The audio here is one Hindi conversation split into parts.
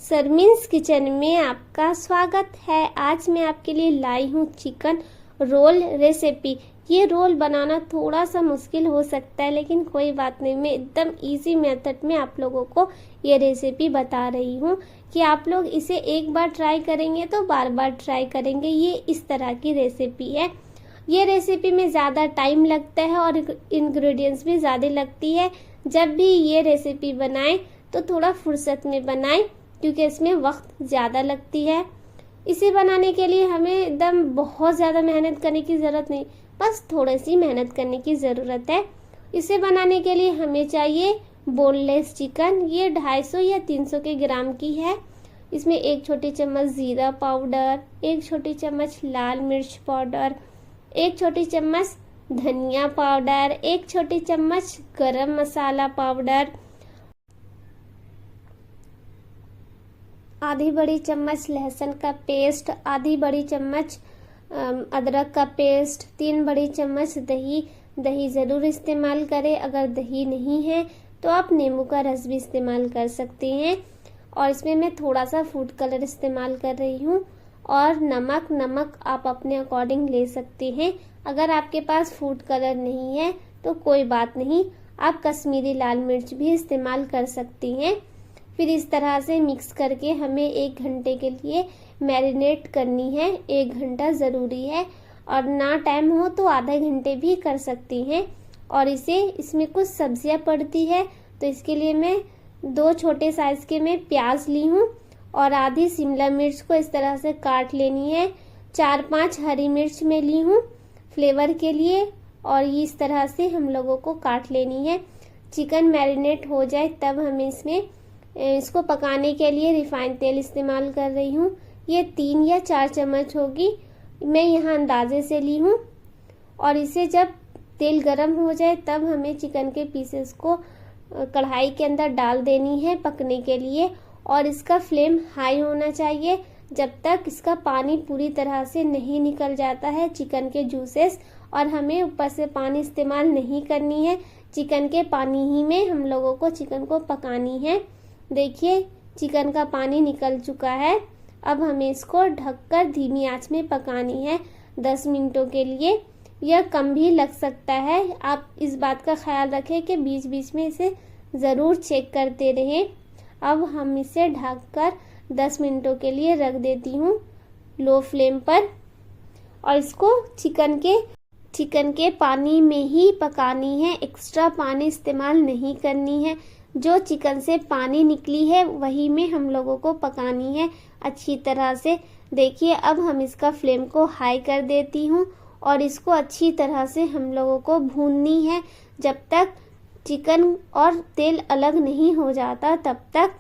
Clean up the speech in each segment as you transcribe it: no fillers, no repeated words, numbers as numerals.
शर्मीन्स किचन में आपका स्वागत है। आज मैं आपके लिए लाई हूँ चिकन रोल रेसिपी। ये रोल बनाना थोड़ा सा मुश्किल हो सकता है, लेकिन कोई बात नहीं, मैं एकदम इजी मेथड में आप लोगों को ये रेसिपी बता रही हूँ कि आप लोग इसे एक बार ट्राई करेंगे तो बार बार ट्राई करेंगे। ये इस तरह की रेसिपी है। ये रेसिपी में ज़्यादा टाइम लगता है और इंग्रेडिएंट्स भी ज़्यादा लगती है। जब भी ये रेसिपी बनाएं तो थोड़ा फुर्सत में बनाएं, क्योंकि इसमें वक्त ज़्यादा लगती है। इसे बनाने के लिए हमें एकदम बहुत ज़्यादा मेहनत करने की ज़रूरत नहीं, बस थोड़ी सी मेहनत करने की ज़रूरत है। इसे बनाने के लिए हमें चाहिए बोनलेस चिकन। ये 250 या 300 के ग्राम की है। इसमें 1 छोटी चम्मच जीरा पाउडर, 1 छोटी चम्मच लाल मिर्च पाउडर, 1 छोटी चम्मच धनिया पाउडर, 1 छोटी चम्मच गरम मसाला पाउडर, आधी बड़ी चम्मच लहसुन का पेस्ट, आधी बड़ी चम्मच अदरक का पेस्ट, 3 बड़ी चम्मच दही। दही ज़रूर इस्तेमाल करें। अगर दही नहीं है तो आप नींबू का रस भी इस्तेमाल कर सकते हैं। और इसमें मैं थोड़ा सा फूड कलर इस्तेमाल कर रही हूँ। और नमक आप अपने अकॉर्डिंग ले सकते हैं। अगर आपके पास फूड कलर नहीं है तो कोई बात नहीं, आप कश्मीरी लाल मिर्च भी इस्तेमाल कर सकती हैं। फिर इस तरह से मिक्स करके हमें 1 घंटे के लिए मैरिनेट करनी है। 1 घंटा ज़रूरी है, और ना टाइम हो तो आधा घंटे भी कर सकती हैं। और इसमें कुछ सब्जियां पड़ती है, तो इसके लिए मैं 2 छोटे साइज के मैं प्याज ली हूँ और आधी शिमला मिर्च को इस तरह से काट लेनी है। 4-5 हरी मिर्च में ली हूँ फ्लेवर के लिए, और इस तरह से हम लोगों को काट लेनी है। चिकन मैरिनेट हो जाए तब हमें इसको पकाने के लिए रिफाइंड तेल इस्तेमाल कर रही हूँ। ये 3 या 4 चम्मच होगी, मैं यहाँ अंदाजे से ली हूँ। और इसे जब तेल गरम हो जाए तब हमें चिकन के पीसेस को कढ़ाई के अंदर डाल देनी है पकने के लिए। और इसका फ्लेम हाई होना चाहिए जब तक इसका पानी पूरी तरह से नहीं निकल जाता है, चिकन के जूसेस। और हमें ऊपर से पानी इस्तेमाल नहीं करनी है, चिकन के पानी ही में हम लोगों को चिकन को पकानी है। देखिए चिकन का पानी निकल चुका है। अब हमें इसको ढककर धीमी आंच में पकानी है 10 मिनटों के लिए। यह कम भी लग सकता है। आप इस बात का ख्याल रखें कि बीच बीच में इसे ज़रूर चेक करते रहें। अब हम इसे ढककर 10 मिनटों के लिए रख देती हूँ लो फ्लेम पर। और इसको चिकन के पानी में ही पकानी है, एक्स्ट्रा पानी इस्तेमाल नहीं करनी है। जो चिकन से पानी निकली है वही में हम लोगों को पकानी है अच्छी तरह से। देखिए अब हम इसका फ्लेम को हाई कर देती हूँ और इसको अच्छी तरह से हम लोगों को भूननी है जब तक चिकन और तेल अलग नहीं हो जाता तब तक।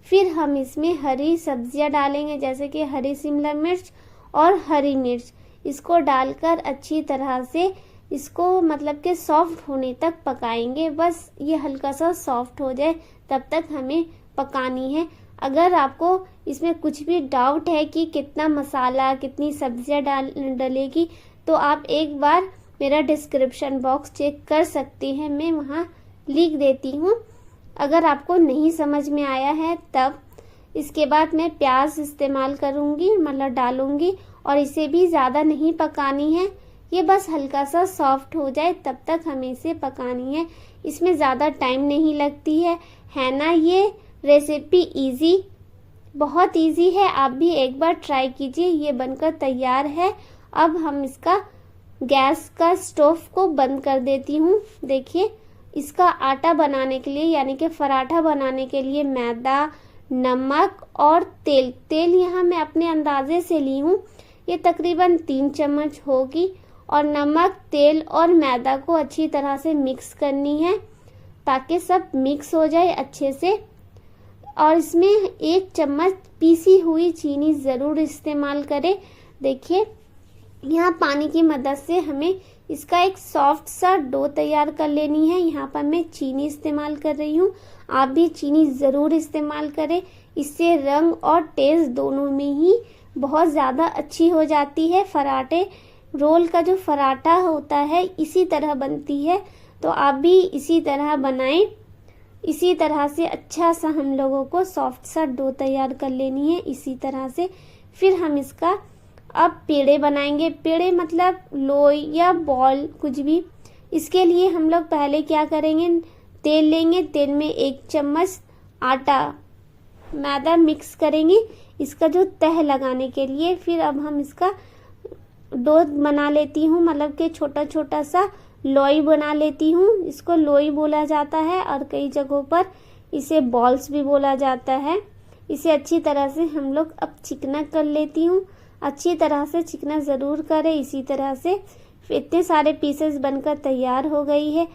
फिर हम इसमें हरी सब्जियां डालेंगे, जैसे कि हरी शिमला मिर्च और हरी मिर्च। इसको डालकर अच्छी तरह से इसको मतलब कि सॉफ्ट होने तक पकाएंगे। बस ये हल्का सा सॉफ्ट हो जाए तब तक हमें पकानी है। अगर आपको इसमें कुछ भी डाउट है कि कितना मसाला कितनी सब्जियां डलेगी, तो आप एक बार मेरा डिस्क्रिप्शन बॉक्स चेक कर सकते हैं, मैं वहाँ लिख देती हूँ। अगर आपको नहीं समझ में आया है तब इसके बाद मैं प्याज इस्तेमाल करूँगी, मतलब डालूँगी। और इसे भी ज़्यादा नहीं पकानी है, ये बस हल्का सा सॉफ्ट हो जाए तब तक हमें इसे पकानी है। इसमें ज़्यादा टाइम नहीं लगती है ना। ये रेसिपी बहुत इजी है, आप भी एक बार ट्राई कीजिए। ये बनकर तैयार है। अब हम इसका गैस का स्टोव को बंद कर देती हूँ। देखिए इसका आटा बनाने के लिए यानी कि पराठा बनाने के लिए मैदा, नमक और तेल यहाँ मैं अपने अंदाजे से ली हूँ। ये तकरीबन 3 चम्मच होगी। और नमक, तेल और मैदा को अच्छी तरह से मिक्स करनी है ताकि सब मिक्स हो जाए अच्छे से। और इसमें 1 चम्मच पीसी हुई चीनी ज़रूर इस्तेमाल करें। देखिए यहाँ पानी की मदद से हमें इसका एक सॉफ्ट सा डो तैयार कर लेनी है। यहाँ पर मैं चीनी इस्तेमाल कर रही हूँ, आप भी चीनी ज़रूर इस्तेमाल करें। इससे रंग और टेस्ट दोनों में ही बहुत ज़्यादा अच्छी हो जाती है। पराठे रोल का जो पराठा होता है इसी तरह बनती है, तो आप भी इसी तरह बनाएं। इसी तरह से अच्छा सा हम लोगों को सॉफ्ट सा डो तैयार कर लेनी है। इसी तरह से फिर हम इसका अब पेड़े बनाएंगे। पेड़े मतलब लोई या बॉल कुछ भी। इसके लिए हम लोग पहले क्या करेंगे, तेल लेंगे, तेल में 1 चम्मच आटा मैदा मिक्स करेंगे इसका जो तह लगाने के लिए। फिर अब हम इसका डो बना लेती हूँ, मतलब कि छोटा छोटा सा लोई बना लेती हूँ। इसको लोई बोला जाता है और कई जगहों पर इसे बॉल्स भी बोला जाता है। इसे अच्छी तरह से हम लोग अब चिकना कर लेती हूँ। अच्छी तरह से चिकना ज़रूर करें। इसी तरह से इतने सारे पीसेस बनकर तैयार हो गई है।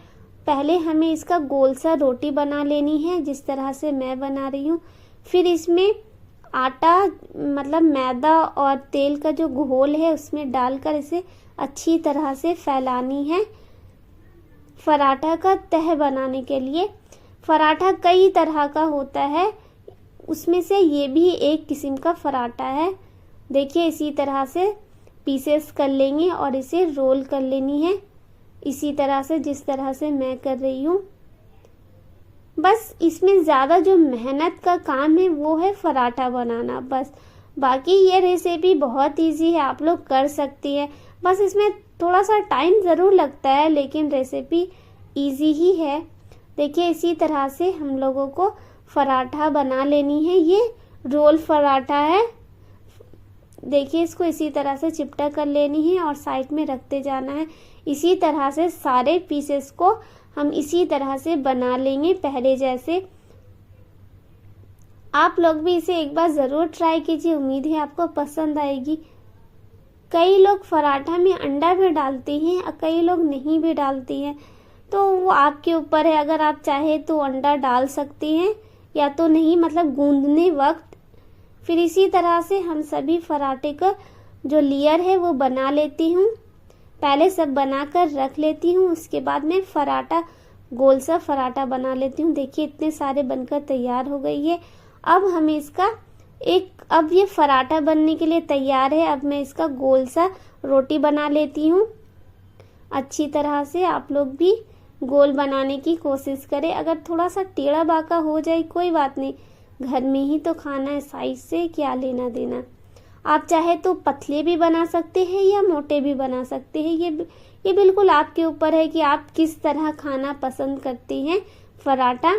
पहले हमें इसका गोल सा रोटी बना लेनी है, जिस तरह से मैं बना रही हूँ। फिर इसमें आटा मतलब मैदा और तेल का जो घोल है उसमें डालकर इसे अच्छी तरह से फैलानी है पराठा का तह बनाने के लिए। पराठा कई तरह का होता है, उसमें से ये भी एक किस्म का पराठा है। देखिए इसी तरह से पीसेस कर लेंगे और इसे रोल कर लेनी है, इसी तरह से जिस तरह से मैं कर रही हूँ। बस इसमें ज़्यादा जो मेहनत का काम है वो है पराठा बनाना बस। बाकी ये रेसिपी बहुत इजी है, आप लोग कर सकती है। बस इसमें थोड़ा सा टाइम ज़रूर लगता है, लेकिन रेसिपी इजी ही है। देखिए इसी तरह से हम लोगों को पराठा बना लेनी है। ये रोल पराठा है। देखिए इसको इसी तरह से चिपटा कर लेनी है और साइड में रखते जाना है। इसी तरह से सारे पीसेस को हम इसी तरह से बना लेंगे पहले जैसे। आप लोग भी इसे एक बार ज़रूर ट्राई कीजिए, उम्मीद है आपको पसंद आएगी। कई लोग पराठा में अंडा भी डालते हैं और कई लोग नहीं भी डालती हैं, तो वो आपके ऊपर है। अगर आप चाहे तो अंडा डाल सकती हैं या तो नहीं, मतलब गूंदने वक्त। फिर इसी तरह से हम सभी पराठे का जो लेयर है वो बना लेती हूँ। पहले सब बनाकर रख लेती हूँ, उसके बाद में पराठा गोल सा पराठा बना लेती हूँ। देखिए इतने सारे बनकर तैयार हो गई है। अब हमें इसका अब ये पराठा बनने के लिए तैयार है। अब मैं इसका गोल सा रोटी बना लेती हूँ। अच्छी तरह से आप लोग भी गोल बनाने की कोशिश करें। अगर थोड़ा सा टेढ़ा बाका हो जाए कोई बात नहीं, घर में ही तो खाना है, साइज से क्या लेना देना। आप चाहे तो पतले भी बना सकते हैं या मोटे भी बना सकते हैं। ये बिल्कुल आपके ऊपर है कि आप किस तरह खाना पसंद करती हैं। पराठा,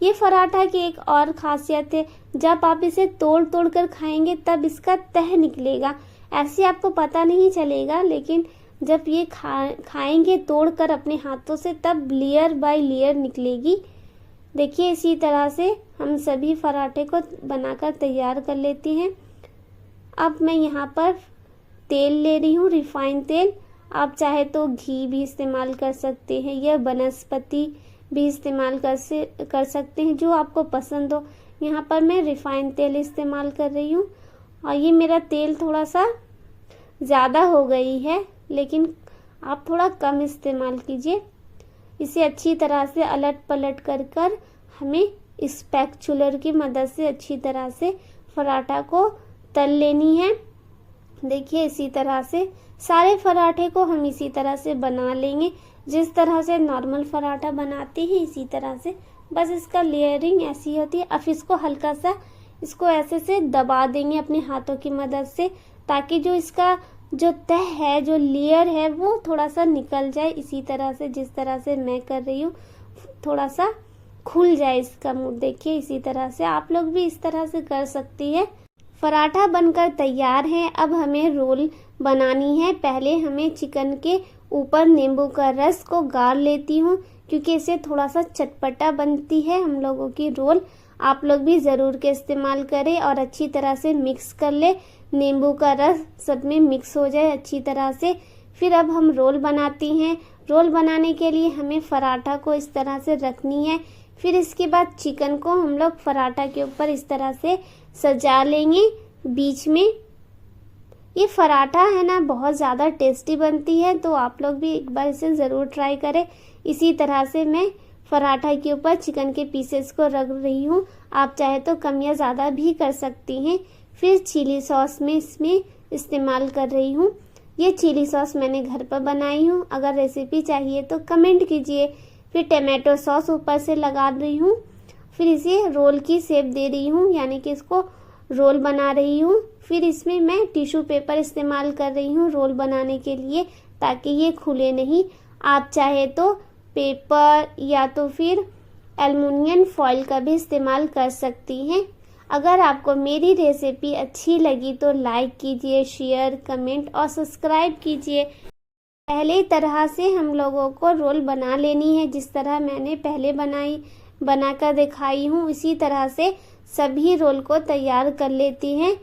ये पराठा की एक और खासियत है, जब आप इसे तोड़ तोड़ कर खाएंगे तब इसका तह निकलेगा। ऐसे आपको पता नहीं चलेगा, लेकिन जब ये खाएंगे तोड़ कर अपने हाथों से तब लेयर बाय लेयर निकलेगी। देखिए इसी तरह से हम सभी पराठे को बनाकर तैयार कर लेते हैं। अब मैं यहाँ पर तेल ले रही हूँ, रिफाइंड तेल। आप चाहे तो घी भी इस्तेमाल कर सकते हैं या वनस्पति भी इस्तेमाल कर सकते हैं, जो आपको पसंद हो। यहाँ पर मैं रिफाइंड तेल इस्तेमाल कर रही हूँ और ये मेरा तेल थोड़ा सा ज़्यादा हो गई है, लेकिन आप थोड़ा कम इस्तेमाल कीजिए। इसे अच्छी तरह से अलट पलट कर हमें स्पैचुलर की मदद से अच्छी तरह से पराठा को तल लेनी है। देखिए इसी तरह से सारे पराठे को हम इसी तरह से बना लेंगे, जिस तरह से नॉर्मल पराठा बनाते हैं इसी तरह से। बस इसका लेयरिंग ऐसी होती है। अब इसको हल्का सा इसको ऐसे से दबा देंगे अपने हाथों की मदद से, ताकि जो इसका जो तह है, जो लेयर है, वो थोड़ा सा निकल जाए। इसी तरह से जिस तरह से मैं कर रही हूँ, थोड़ा सा खुल जाए इसका मुंह। देखिए इसी तरह से आप लोग भी इस तरह से कर सकती है। पराठा बनकर तैयार है। अब हमें रोल बनानी है। पहले हमें चिकन के ऊपर नींबू का रस को गार लेती हूँ, क्योंकि इससे थोड़ा सा चटपटा बनती है हम लोगों की रोल। आप लोग भी ज़रूर के इस्तेमाल करें और अच्छी तरह से मिक्स कर ले। नींबू का रस सब में मिक्स हो जाए अच्छी तरह से। फिर अब हम रोल बनाती हैं। रोल बनाने के लिए हमें पराठा को इस तरह से रखनी है। फिर इसके बाद चिकन को हम लोग पराठा के ऊपर इस तरह से सजा लेंगे बीच में। ये पराठा है ना, बहुत ज़्यादा टेस्टी बनती है, तो आप लोग भी एक बार इसे ज़रूर ट्राई करें। इसी तरह से मैं पराठा के ऊपर चिकन के पीसेस को रख रही हूँ। आप चाहे तो कम या ज़्यादा भी कर सकती हैं। फिर चिली सॉस में इसमें इस्तेमाल कर रही हूँ। ये चिली सॉस मैंने घर पर बनाई हूँ। अगर रेसिपी चाहिए तो कमेंट कीजिए। फिर टमाटो सॉस ऊपर से लगा रही हूँ, फिर इसे रोल की शेप दे रही हूँ, यानी कि इसको रोल बना रही हूँ। फिर इसमें मैं टिश्यू पेपर इस्तेमाल कर रही हूँ रोल बनाने के लिए, ताकि ये खुले नहीं। आप चाहे तो पेपर या तो फिर एल्युमिनियम फॉइल का भी इस्तेमाल कर सकती हैं। अगर आपको मेरी रेसिपी अच्छी लगी तो लाइक कीजिए, शेयर, कमेंट और सब्सक्राइब कीजिए। पहले तरह से हम लोगों को रोल बना लेनी है, जिस तरह मैंने पहले बनाकर दिखाई हूँ, इसी तरह से सभी रोल को तैयार कर लेती हैं।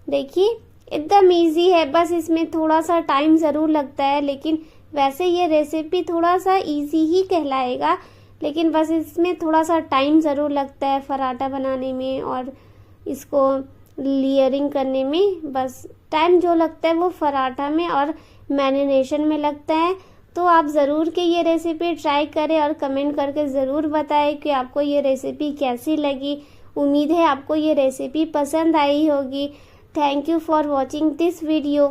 देखिए एकदम इजी है, बस इसमें थोड़ा सा टाइम ज़रूर लगता है, लेकिन वैसे ये रेसिपी थोड़ा सा इजी ही कहलाएगा, लेकिन बस इसमें थोड़ा सा टाइम ज़रूर लगता है पराठा बनाने में और इसको लेयरिंग करने में। बस टाइम जो लगता है वो पराठा में और मैरिनेशन में लगता है। तो आप ज़रूर के ये रेसिपी ट्राई करें और कमेंट करके ज़रूर बताएं कि आपको ये रेसिपी कैसी लगी। उम्मीद है आपको ये रेसिपी पसंद आई होगी। Thank you for watching this video.